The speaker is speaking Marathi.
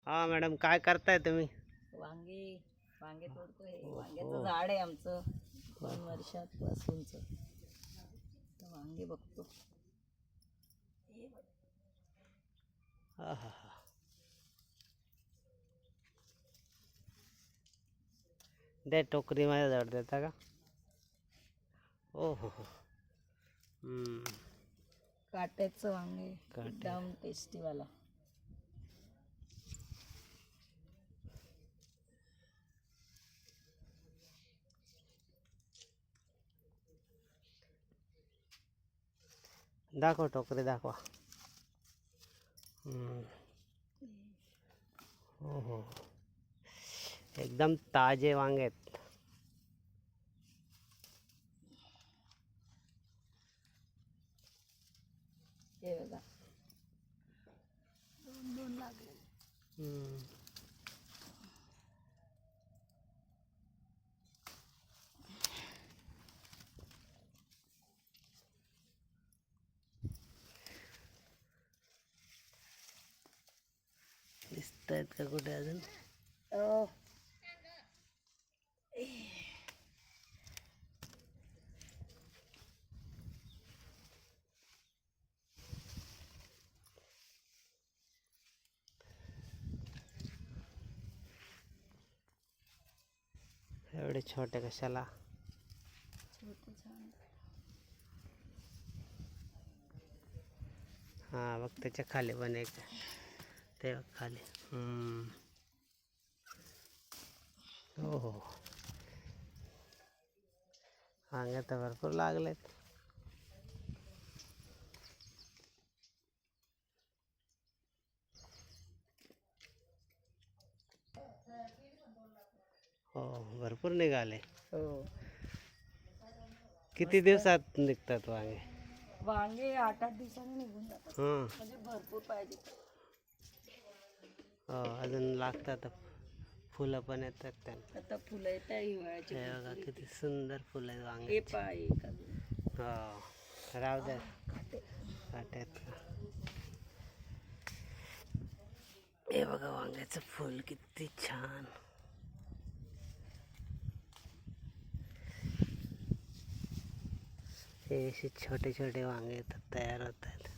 हा मॅडम, काय करताय तुम्ही? वांगे वांगे तोडतोय. वांग्याचं झाड आहे आमचं 2 वर्षापासूनच. तर वांगे बघतो. हे बघ. हा हा हा. दे टोकरी मध्ये जड देता का? ओ हो हो. काट्याचं वांगे काटे. एकदम टेस्टीवाला. दाखव टोकरी दाखवा. हो हो, एकदम ताजे वांगे आहेत. हे बघा 2 लागले. दिसत आहेत का कुठे अजून? एवढे छोटे कशाला? छोटे छान. हा बघ, त्याच्या खाली पण एक ते बघ खाली. हो हो, वांगे तर भरपूर लागलेत. हो, भरपूर निघाले. हो, किती दिवसात निघतात वांगे? वांगे 8-8 दिवसांनी निघून जातात. म्हणजे भरपूर पाहिजे. हो, अजून लागतात. फुलं पण येतात त्यांना. आता फुलं येत आहे हिवाळ्याची. हे बघा किती सुंदर फुलं आहेत हे वांगे. पाय हो, राहू द्या. काटे. काट्यात का? हे बघा वांग्याचं फुल किती छान. हे असे छोटे छोटे वांगे तयार होत आहेत.